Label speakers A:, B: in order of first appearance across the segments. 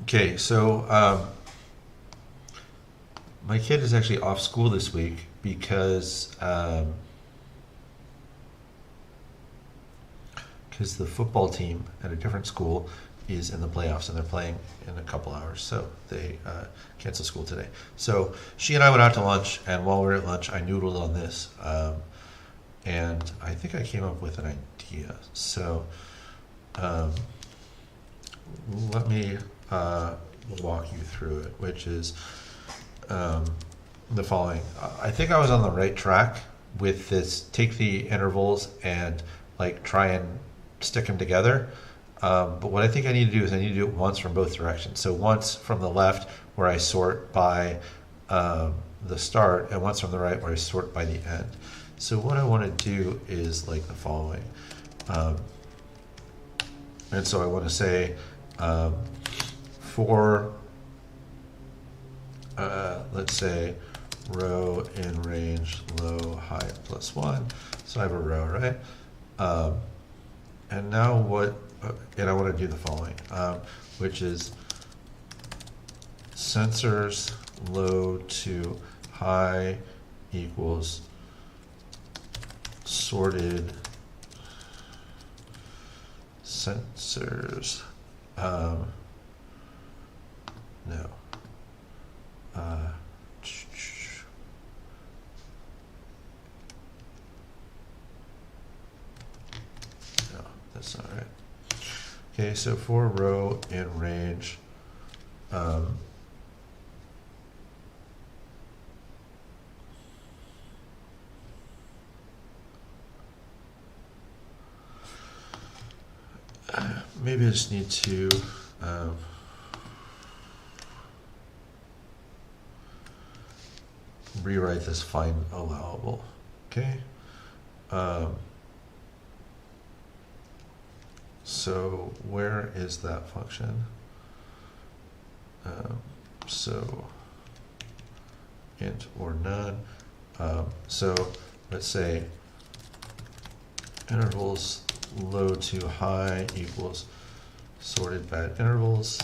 A: Okay, so my kid is actually off school this week because the football team at a different school is in the playoffs and they're playing in a couple hours, so they canceled school today. So she and I went out to lunch, and while we were at lunch, I noodled on this, and I think I came up with an idea. So um, let me walk you through it, which is um, the following. I think I was on the right track with this. Take the intervals and like try and stick them together. But what I think I need to do is I need to do it once from both directions. So once from the left where I sort by the start, and once from the right where I sort by the end. So what I want to do is like the following. Um, and so I want to say for, let's say, row in range low high plus one. So I have a row, right? And now and I want to do the following, which is sensors low to high equals sorted sensors. No. Uh, no, that's not right. Okay, so for row in range, maybe I just need to rewrite this find allowable. Okay. So where is that function? So int or none. So let's say intervals low to high equals sorted bad intervals.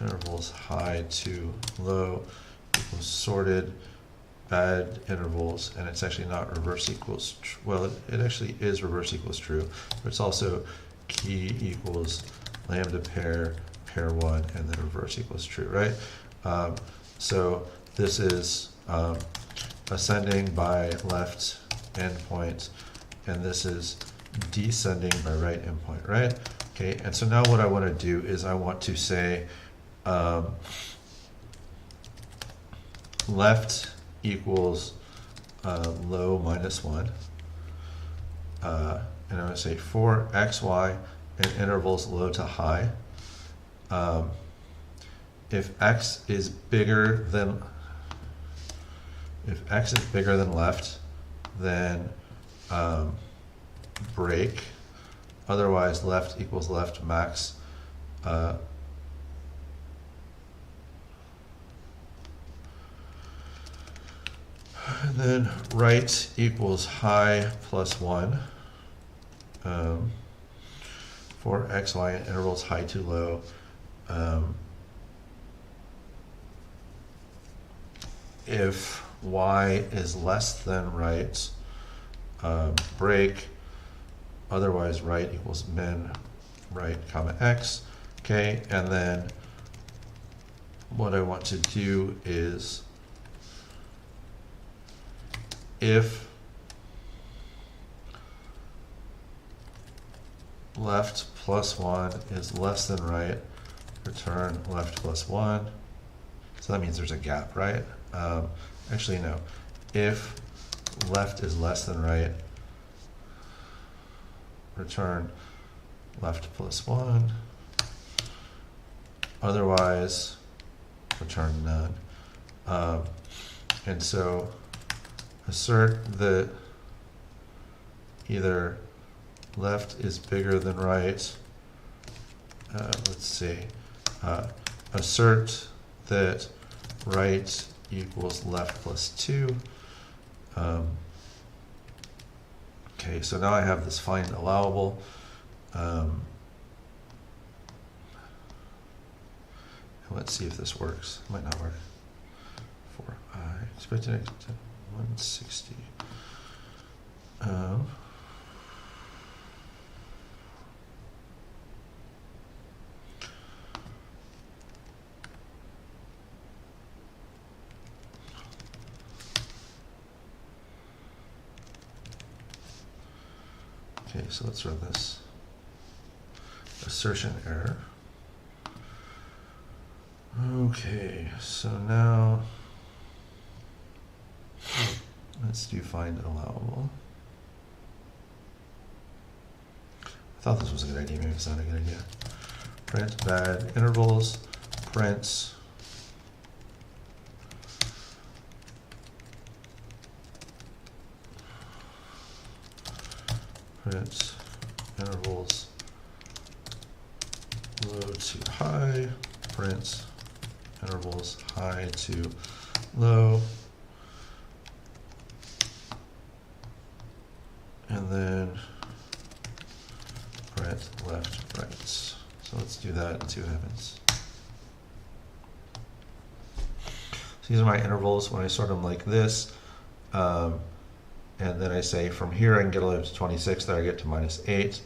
A: Intervals high to low equals sorted bad intervals, and it's actually not reverse equals, well, it actually is reverse equals true, but it's also key equals lambda pair, pair one, and then reverse equals true, right? So this is ascending by left endpoint, and this is descending by right endpoint, right? Okay, and so now what I want to do is I want to say left equals low minus one, and I'm going to say for x, y, and intervals low to high. If x is bigger than left, then break. Otherwise, left equals left max. And then right equals high plus one. For x, y, and intervals high to low. If y is less than right, break. Otherwise, right equals min right comma x. Okay, and then what I want to do is if left plus one is less than right, return left plus one. So that means there's a gap, right? Actually, no. If left is less than right, return left plus one. Otherwise, return none. And so assert that either left is bigger than right. Let's see. Assert that right equals left plus two. Okay, so now I have this find allowable. let's see if this works. Might not work. For I expected x to 160. Okay, so let's run this. Assertion error. Okay, so now let's do find allowable. I thought this was a good idea, maybe it's not a good idea. Print bad intervals, print intervals low to high, print intervals high to low, and then print left, right. So let's do that and see what happens. So these are my intervals. When I sort them like this, and then I say from here I can get all the way up to 26, there I get to -8.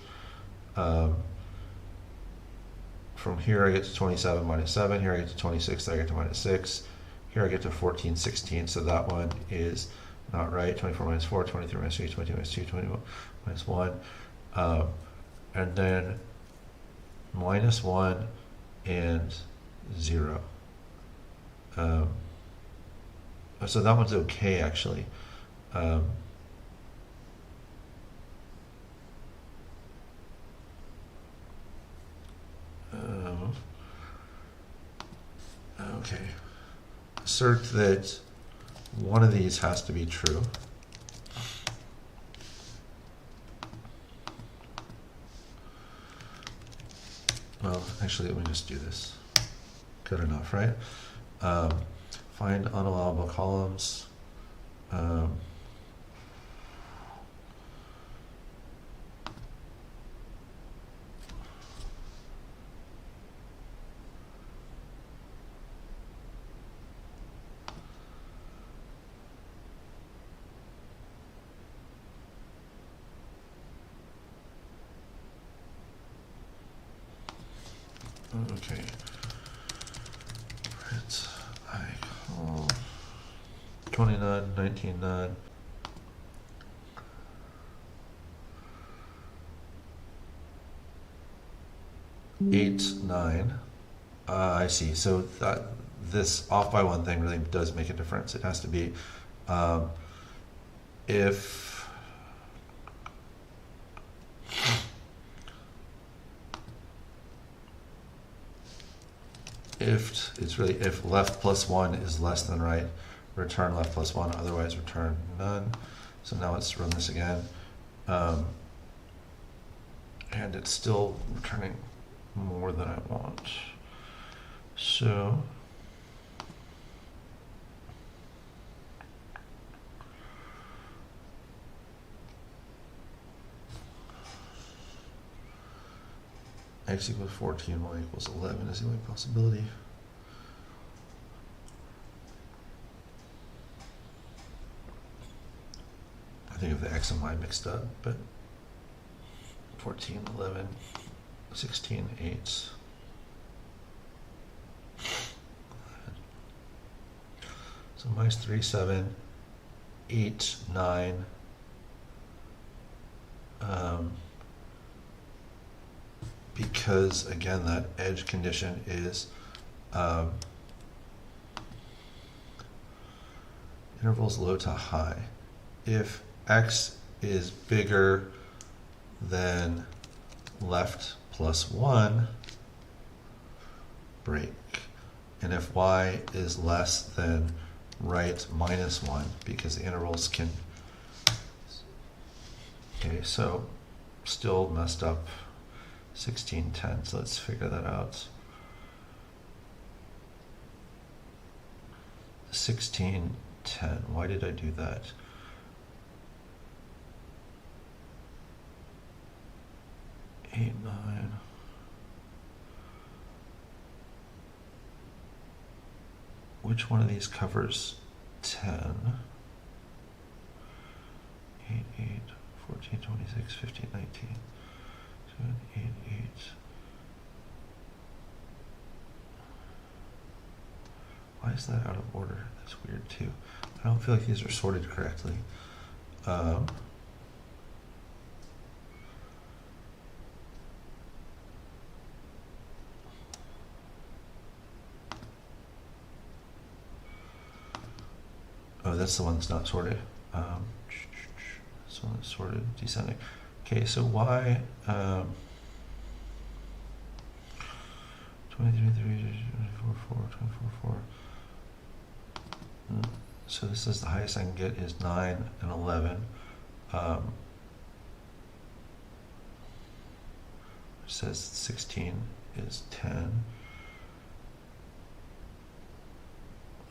A: From here I get to 27, -7. Here I get to 26, there I get to -6. Here I get to 14, 16. So that one is not right. 24 minus 4, 23 minus 3, 22 minus 2, 21 minus 1. And then -1 and 0. So that one's okay, actually. Okay. Assert that one of these has to be true. Well, actually, let me just do this. Good enough, right? Find unallowable columns. Okay. Print I call 29, 19, 9. Eight, 9. I see. So that this off by one thing really does make a difference. It has to be if it's really if left plus 1 is less than right, return left plus 1, otherwise return none. So now let's run this again. And it's still returning more than I want. So x equals 14, y equals 11 is the only possibility. I think of the x and y mixed up, but 14, 11, 16, 8. So minus 3, 7, 8, 9. Because again, that edge condition is intervals low to high. If x is bigger than left plus 1, break. And if y is less than right minus 1, because the intervals can... Okay, so still messed up. 16, 10, so let's figure that out. 16, 10, why did I do that? Eight, 9. which one of these covers 10? 8, 8, 14, 26, 15, 19, 7, 8, 8. Why is that out of order? That's weird too. I don't feel like these are sorted correctly. Oh, that's the one that's not sorted. This one is sorted, descending. Okay, so why 23, 24, 4, 24, 4. So this is the highest I can get is 9 and 11. It says 16 is 10.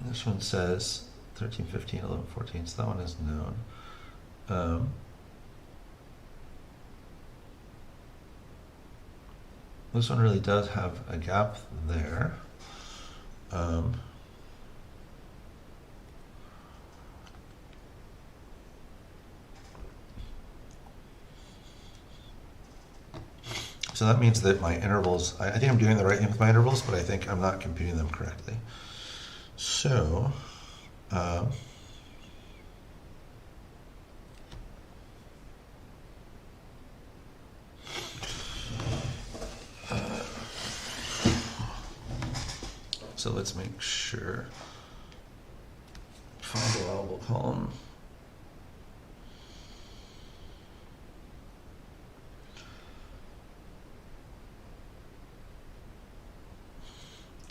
A: This one says 13, 15, 11, 14, so that one is known. This one really does have a gap there. So that means that my intervals, I think I'm doing the right thing with my intervals, but I think I'm not computing them correctly. So, so let's make sure. Find allowable column.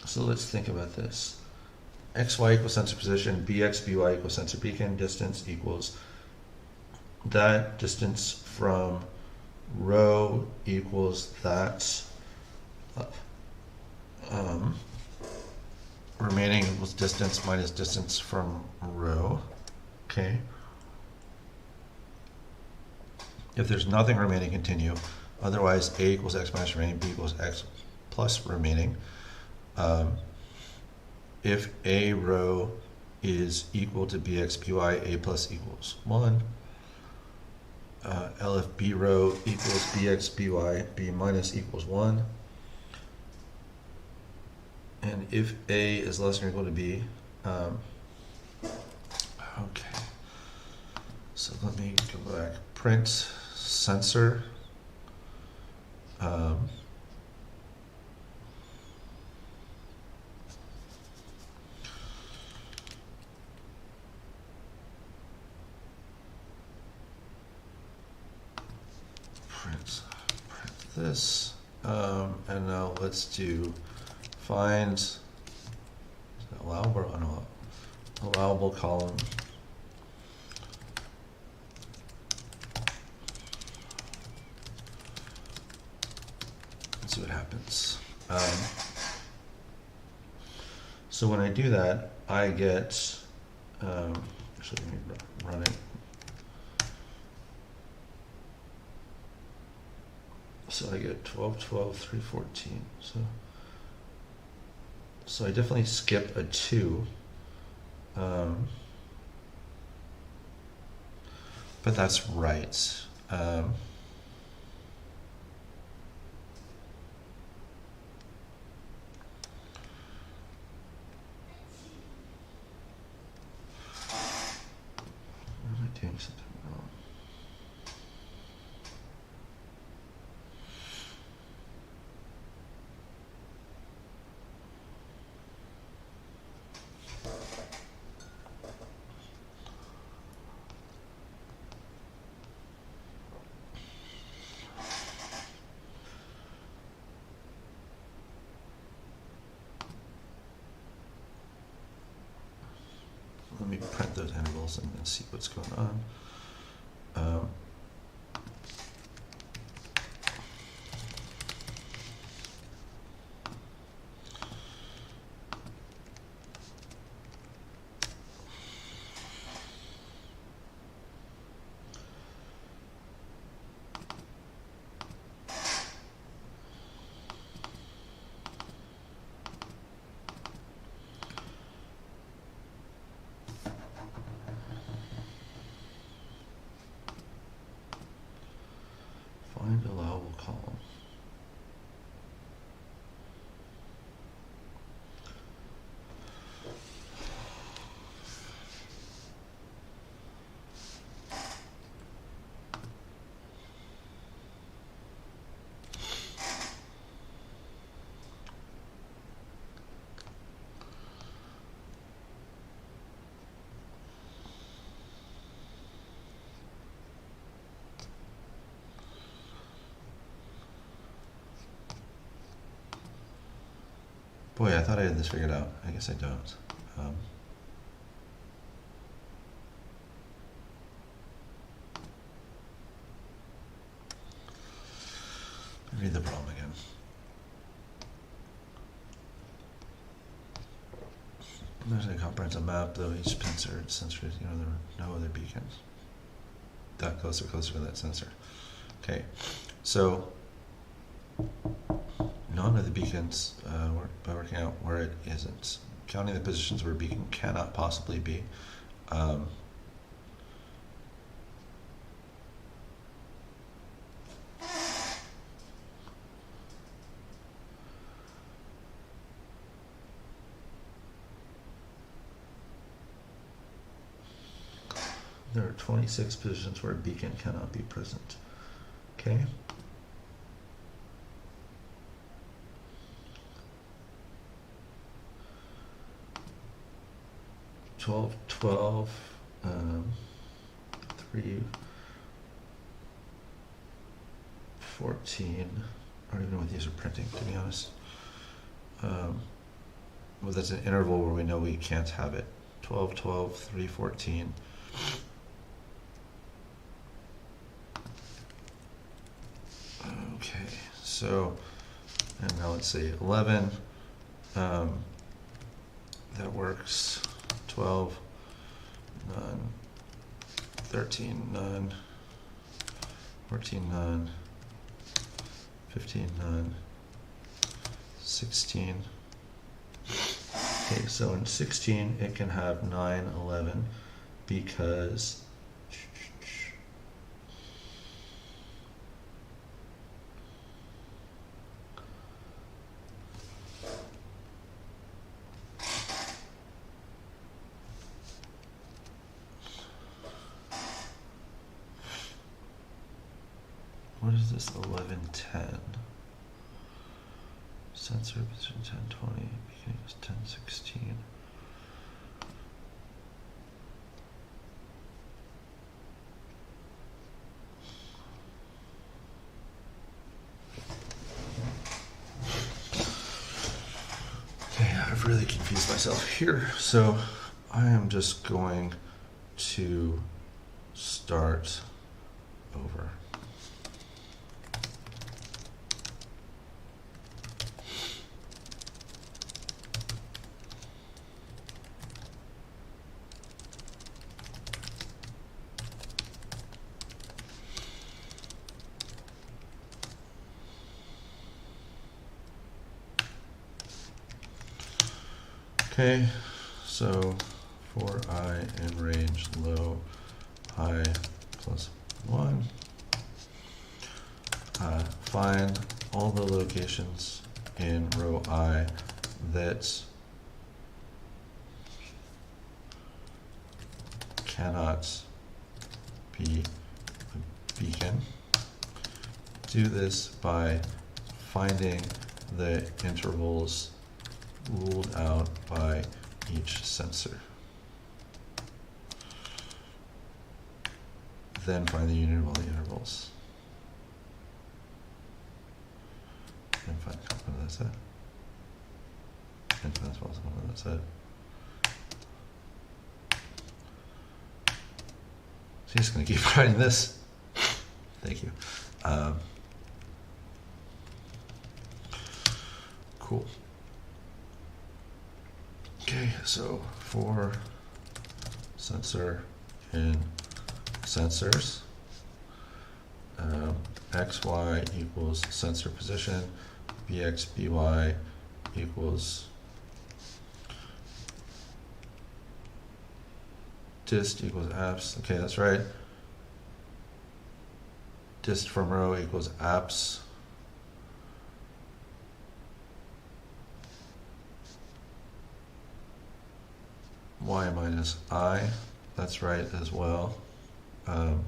A: So let's think about this. XY equals sensor position, BX, BY equals sensor beacon, distance equals that distance from row equals that remaining equals distance minus distance from row. Okay. If there's nothing remaining, continue. Otherwise, A equals X minus remaining, B equals X plus remaining. If A row is equal to BX, BY, A plus equals 1. L if B row equals BX, BY, B minus equals 1. And if A is less than or equal to B, okay. So let me go back. Print sensor. Print this, and now let's do find allowable or allowable column. Let's see what happens. So when I do that, I get actually let me run it. So I get 12, 12, 3, 14. So I definitely skip a 2. But that's right. Am I doing something wrong? Let me print those intervals and see what's going on. Boy, I thought I had this figured out. I guess I don't. Read the problem again. There's a comprehensive map, though each sensor, there are no other beacons. That closer to that sensor. Okay, so none of the beacons, by working out where it isn't. Counting the positions where a beacon cannot possibly be. There are 26 positions where a beacon cannot be present. Okay. Twelve, 3, 14. I don't even know what these are printing, to be honest. Well, that's an interval where we know we can't have it. 12, 3, 14. Okay, so, and now let's say 11, that works. 12, none. 13, none. 14, none. 15, none. 16. Okay, so in 16 it can have 9, 11 because what is this 11, 10? Sensor position 10, 20, beginning was 10, 16. Okay, I've really confused myself here. So I am just going to start over. Okay, so for I in range low, high plus 1, find all the locations in row I that cannot be a beacon. Do this by finding the intervals ruled out by each sensor. Then find the union of all the intervals. And find the complement of that set. And find as well as the complement of that set. So you're just going to keep writing this. Thank you. Cool. Okay, so for sensor in sensors, xy equals sensor position, bx, by equals dist equals apps. Okay, that's right. Dist from row equals apps. Y minus I, that's right as well. I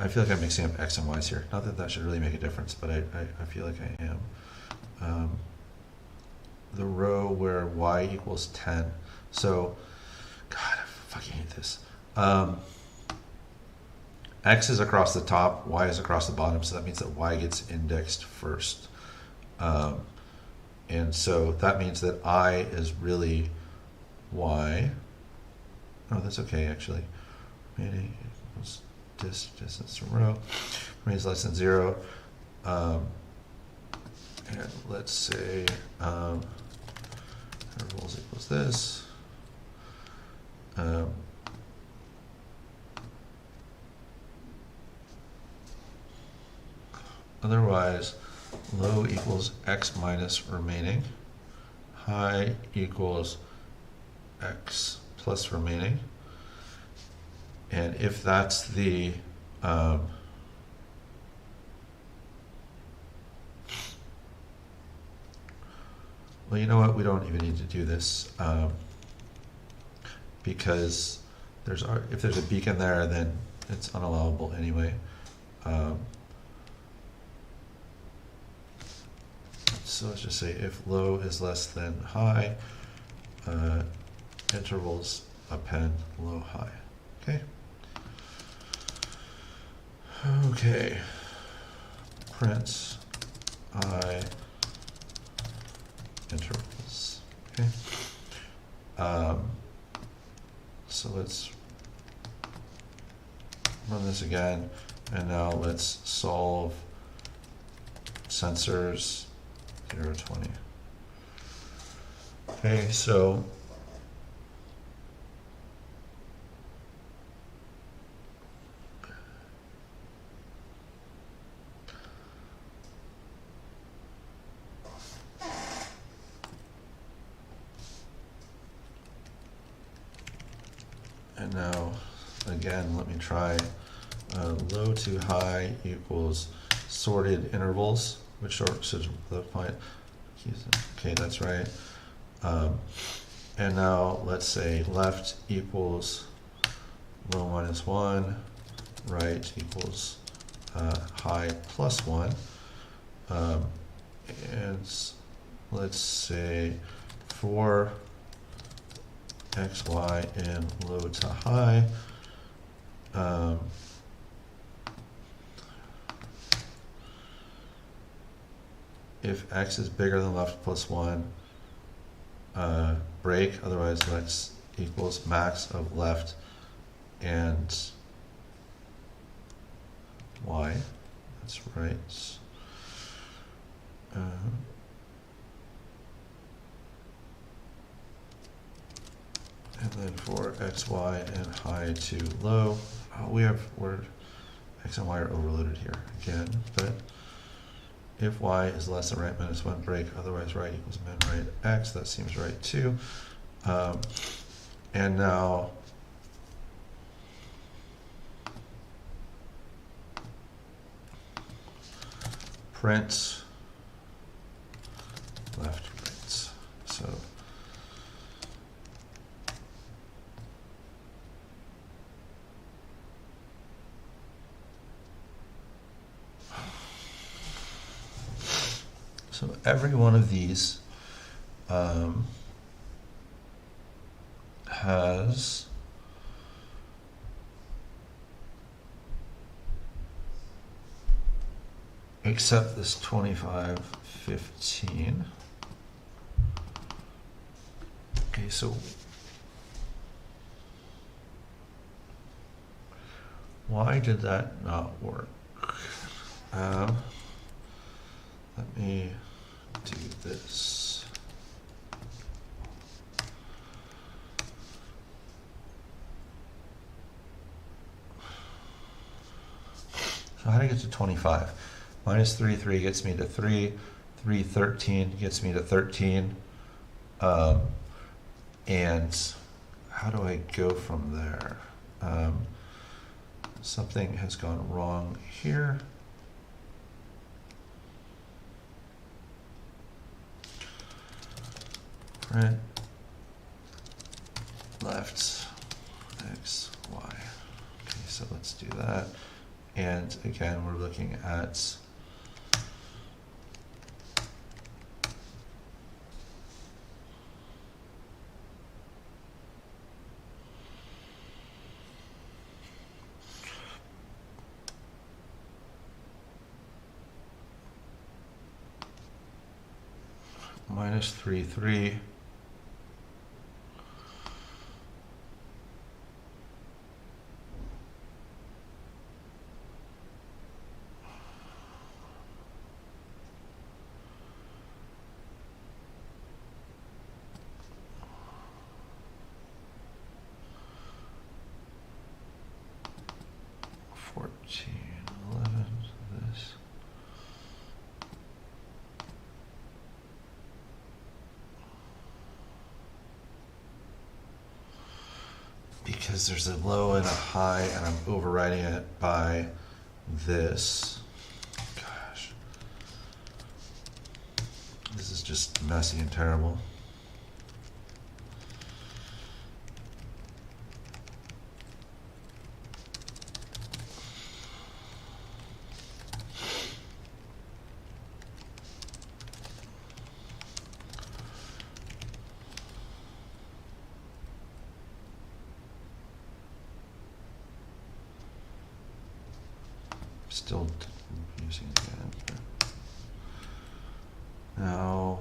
A: feel like I'm mixing up X and Y's here. Not that that should really make a difference, but I feel like I am. The row where Y equals 10. So, God, I fucking hate this. X is across the top, Y is across the bottom, so that means that Y gets indexed first. And so that means that I is really Y. Oh, that's okay, actually. Remaining equals distance from row. Remaining is less than 0. And let's say intervals equals this. Otherwise, low equals X minus remaining. High equals X plus remaining. And if that's the well, you know what? We don't even need to do this because if there's a beacon there, then it's unallowable anyway. So let's just say if low is less than high, intervals append low high. Okay. Okay. Print I intervals. Okay. So let's run this again, and now let's solve sensors 0, 20. Okay, so and now again, let me try low to high equals sorted intervals, which are the point. Okay, that's right. And now let's say left equals low minus 1, right equals high plus 1. And let's say for X, Y, and low to high, if X is bigger than left plus 1, break, otherwise X equals max of left and Y. That's right. And then for X, Y, and high to low, we're X and Y are overloaded here again, but if Y is less than right minus 1, break, otherwise right equals min right X, that seems right too. And now print left, right. So every one of these has except this 25, 15. Okay, so why did that not work? Let me do this. So how do I get to 25? Minus 3, 3 gets me to 3. 3, 13 gets me to 13. And how do I go from there? Something has gone wrong here. Print left X, Y. Okay, so let's do that. And again, we're looking at minus 3, 3. This. Because there's a low and a high, and I'm overriding it by this. Gosh. This is just messy and terrible. Still using it again. Now,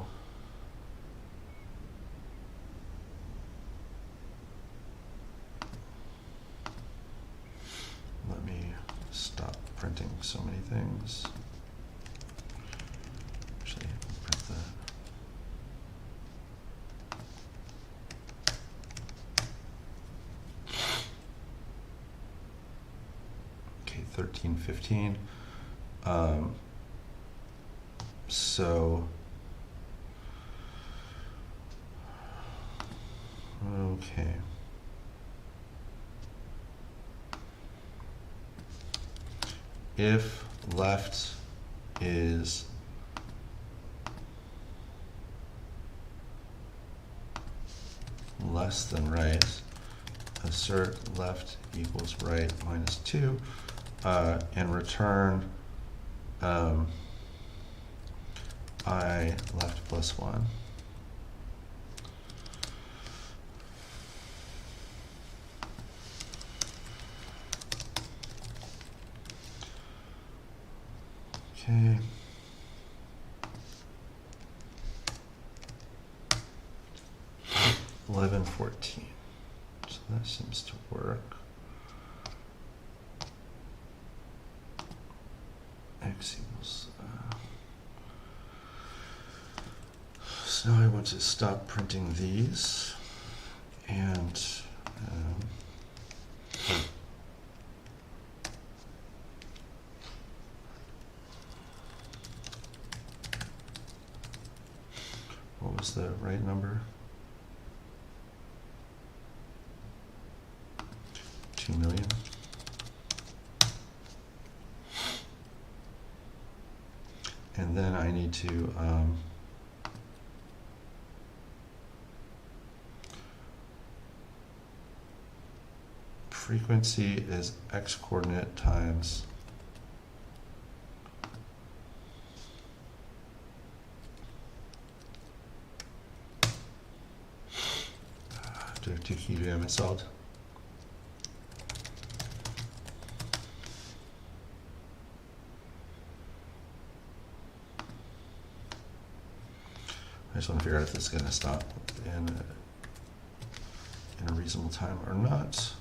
A: let me stop printing so many things. Actually, print that. Okay, 13, 15. So, okay. If left is less than right, assert left equals right minus 2, and return I left plus 1. Okay. $11, $14. So that seems to work. X equals. So now I want to stop printing these, and what was the right number? 2 million. And then I need to frequency is x coordinate times do I have 2 keygram installed? I just want to figure out if this is going to stop in a reasonable time or not.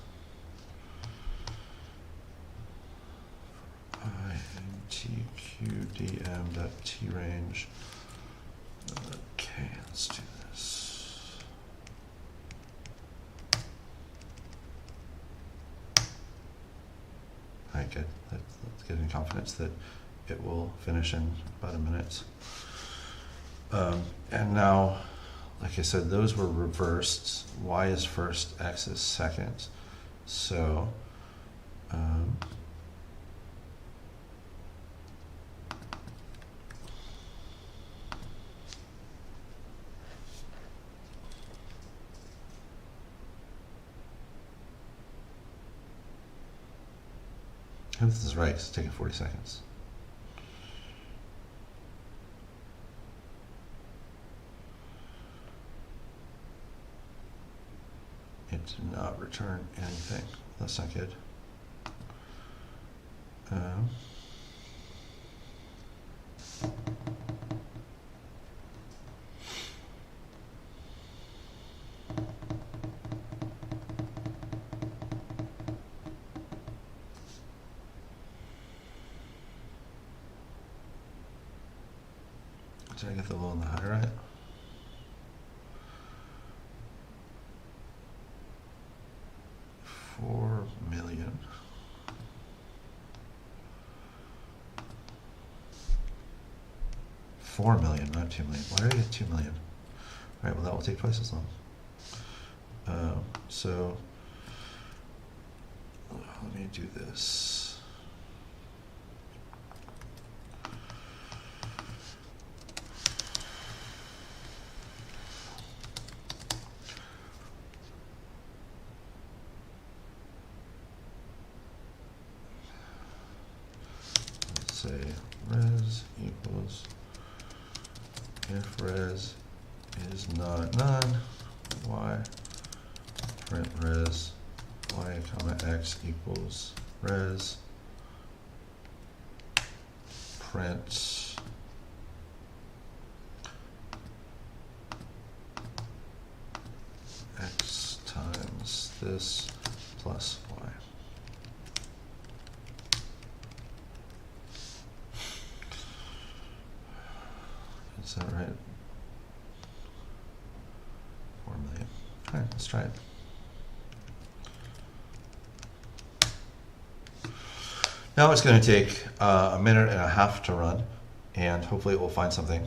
A: INTQDM.T range. Okay, let's do this. All right, good. Let's get in confidence that it will finish in about a minute. And now, like I said, those were reversed. Y is first, X is second. So, if this is right, it's taking 40 seconds. It did not return anything. That's not good. Did I get the low and the high right? $4 million. $4 million, not $2 million. Why did I get $2 million? All right, well, that will take twice as long. So let me do this. Let's say res equals, if res is not none, y, print res, y comma x equals res, print x times this plus y. Is that right? 4 million. All right, let's try it. Now it's going to take a minute and a half to run, and hopefully it will find something.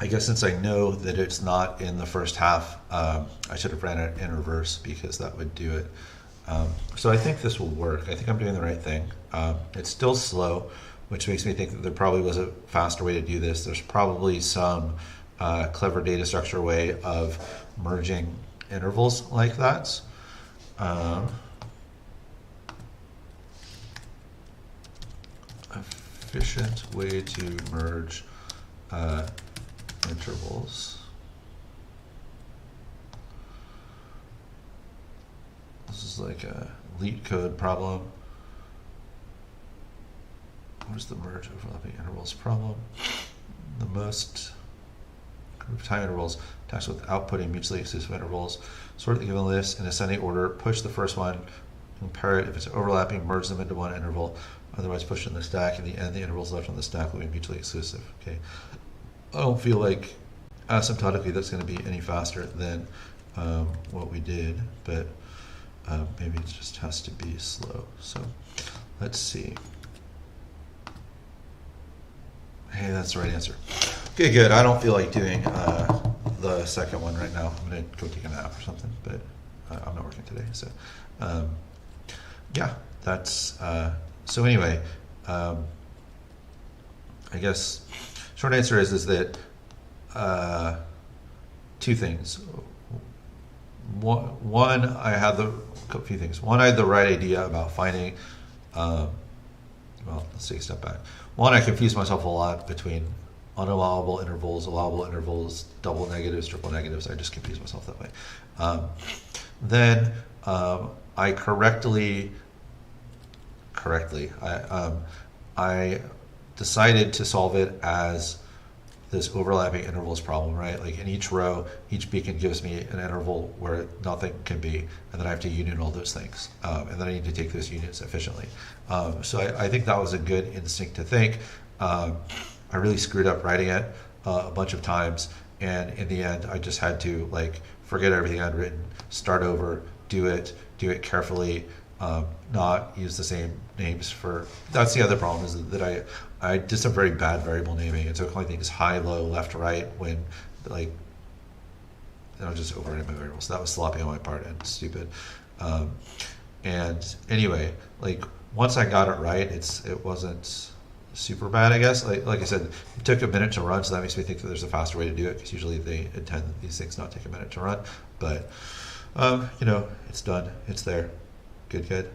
A: I guess since I know that it's not in the first half, I should have ran it in reverse because that would do it. So I think this will work. I think I'm doing the right thing. It's still slow, which makes me think that there probably was a faster way to do this. There's probably some clever data structure way of merging intervals like that. Efficient way to merge intervals. This is like a LeetCode problem. What is the merge overlapping intervals problem? The most group time intervals attached with outputting mutually exclusive intervals. Sort the given list in ascending order. Push the first one. Compare it. If it's overlapping, merge them into one interval. Otherwise, push in the stack. In the end, the intervals left on the stack will be mutually exclusive. Okay. I don't feel like asymptotically that's going to be any faster than what we did, but maybe it just has to be slow. So let's see. Hey, that's the right answer. Okay, good. I don't feel like doing the second one right now. I'm going to go take a nap or something, but I'm not working today. So yeah, that's so anyway, I guess short answer is that two things. One, I had a few things. One, I had the right idea about finding, well, let's take a step back. One, I confused myself a lot between unallowable intervals, double negatives, triple negatives. I just confused myself that way. Then I I decided to solve it as this overlapping intervals problem, right? Like in each row, each beacon gives me an interval where nothing can be, and then I have to union all those things. And then I need to take those unions efficiently. So I think that was a good instinct to think. I really screwed up writing it a bunch of times, and in the end, I just had to like forget everything I'd written, start over, do it carefully, not use the same names for. That's the other problem, is that I did some very bad variable naming, and so calling things high, low, left, right, when like I was just overwriting my variables. That was sloppy on my part and stupid. And anyway, like once I got it right, it wasn't super bad, I guess. Like I said, it took a minute to run, so that makes me think that there's a faster way to do it, because usually they intend these things not take a minute to run. But you know, it's done. It's there. Good.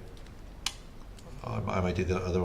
A: I might do the other